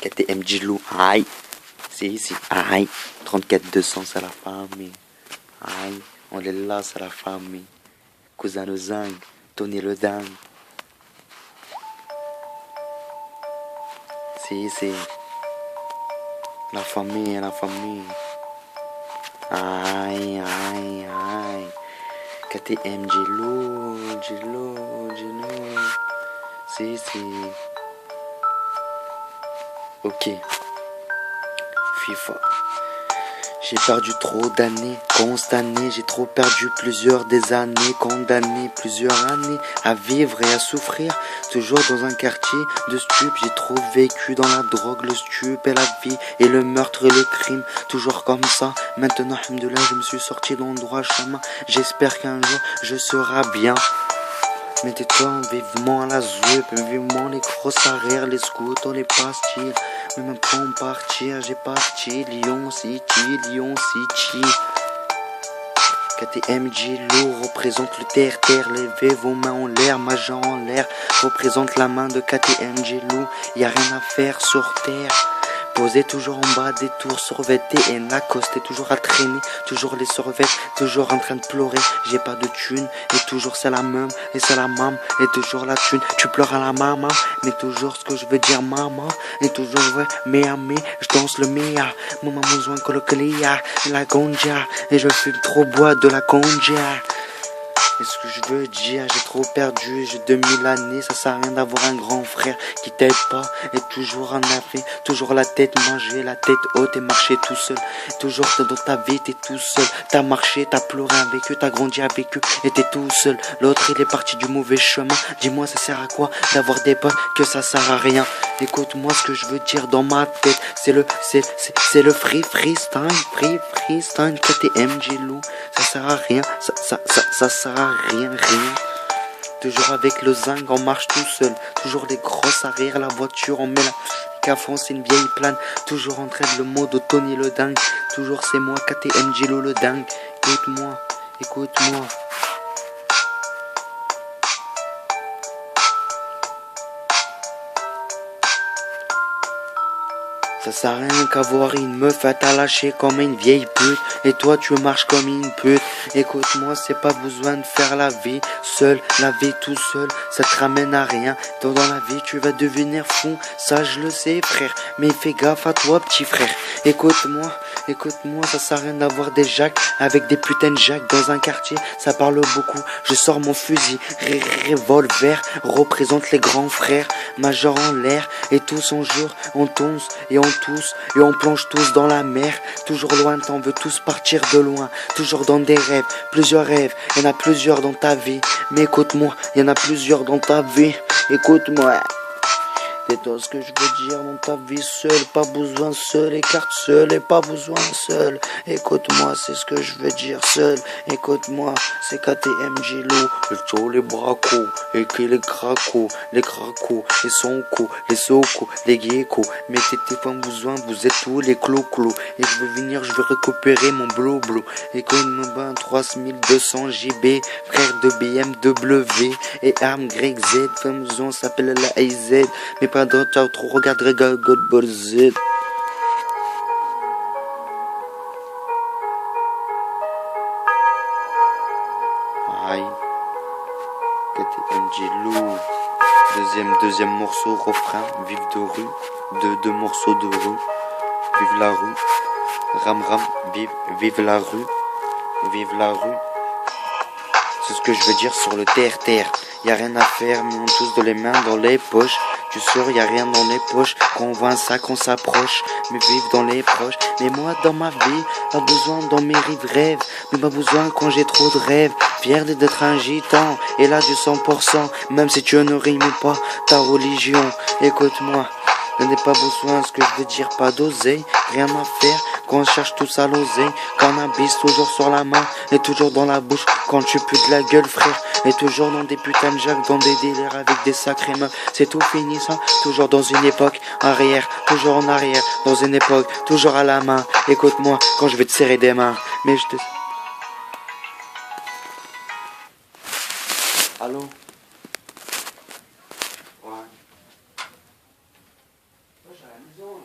KTM Gilou, aïe. Si, aïe. 34-200, c'est la famille. Aïe, on est là, c'est la famille. Cousin le zinc, Tony le dingue. Si. La famille. Aïe. KTM Gilou. Si. Ok. FIFA. J'ai perdu trop d'années, constané, j'ai trop perdu plusieurs des années, condamné plusieurs années à vivre et à souffrir, toujours dans un quartier de stupes, j'ai trop vécu dans la drogue, le stup et la vie, et le meurtre et le crime, toujours comme ça, maintenant, alhamdoulilah, je me suis sorti dans le droit chemin, j'espère qu'un jour je serai bien. Mettez-toi vivement à la zup, vivement les grosses arrières, les scouts, les pastilles. Mais même pas en partir, j'ai parti Lyon City. KTM Gilou représente le terre, levez vos mains en l'air, ma jambe en l'air, représente la main de KTM Gilou, y a rien à faire sur terre. Posé toujours en bas des tours survêtées et Lacoste est toujours à traîner, toujours les survêtes, toujours en train de pleurer, j'ai pas de thune, et toujours c'est la même, et c'est la mam, et toujours la thune, tu pleures à la maman, mais toujours ce que je veux dire maman, et toujours ouais, je danse le mea, maman besoin que le clia, la ganja, et je fume trop bois de la ganja. Et ce que je veux dire, j'ai trop perdu, j'ai 2000 années, ça sert à rien d'avoir un grand frère qui t'aide pas, et toujours en affaire, toujours la tête mangée, la tête haute et marcher tout seul, toujours dans ta vie t'es tout seul, t'as marché, t'as pleuré avec eux, t'as grandi avec eux, et t'es tout seul, l'autre il est parti du mauvais chemin, dis-moi ça sert à quoi d'avoir des potes que ça sert à rien, écoute-moi ce que je veux dire dans ma tête, c'est le freestyle, KTM Gilou, ça sert à rien, ça sert à rien. Toujours avec le zinc, on marche tout seul. Toujours les grosses arrières, la voiture, on met la cafon, c'est une vieille plane. Toujours en train de le mot de Tony le dingue. Toujours c'est moi, KTM Gilou le dingue. Écoute-moi. Ça sert à rien qu'avoir une meuf à t'arracher comme une vieille pute. Et toi tu marches comme une pute. Écoute-moi, c'est pas besoin de faire la vie seul, la vie tout seul, ça te ramène à rien. Dans la vie tu vas devenir fou, ça je le sais frère. Mais fais gaffe à toi petit frère. Écoute-moi, ça sert à rien d'avoir des jacks avec des putains de jacks dans un quartier, ça parle beaucoup. Je sors mon fusil, revolver, représente les grands frères, major en l'air, et tous en jour, on tonce et on tousse, et on plonge tous dans la mer, toujours loin, on veut tous partir de loin, toujours dans des rêves, plusieurs rêves, y en a plusieurs dans ta vie, mais écoute-moi, y en a plusieurs dans ta vie, écoute-moi. C'est tout ce que je veux dire dans ta vie seule, pas besoin seul, écarte seul et pas besoin seul. Écoute-moi, c'est ce que je veux dire seul. Écoute-moi, c'est KTM Gilou, le taux, les bracos, et que les cracos, les soncos, les socos, les geckos. Mettez tes femmes besoin, vous êtes tous les clo-clo. Et je veux venir, je veux récupérer mon blou-blou. Écoute-moi, 3200 JB, frère de BMW, et arme Greg Z, femme besoin s'appelle la AZ. Mais pas d'autres, trop regarderai God Z. Aïe, KTM Gilou. Deuxième morceau, refrain, vive de rue. Deux morceaux de rue. Vive la rue. Ram, vive la rue. Vive la rue. C'est ce que je veux dire sur le terre. Y a rien à faire, mais on tous de les mains dans les poches. Tu sais, y a rien dans les poches. Quand on voit un sac, on s'approche. Mais vive dans les proches. Mais moi, dans ma vie, pas besoin dans mes rêves. Mais pas besoin quand j'ai trop de rêves. Fier d'être un gitan. Et là, du 100%. Même si tu ne rimes pas ta religion. Écoute-moi. Je n'ai pas besoin, ce que je veux dire, pas d'oseille, rien à faire, quand on cherche tous à l'oseille, cannabis toujours sur la main, et toujours dans la bouche, quand tu pues de la gueule frère, et toujours dans des putains de jacks, dans des délires avec des sacrés meufs, c'est tout fini ça, toujours dans une époque, arrière, toujours en arrière, dans une époque, toujours à la main, écoute-moi, quand je vais te serrer des mains, mais je te... Allô? Ouais. Moi j'ai la maison.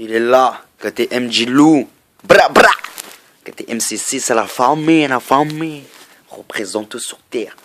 Il est là, KTMG Lou. Bra bra. KTMCC, c'est la famille. Représente sur terre.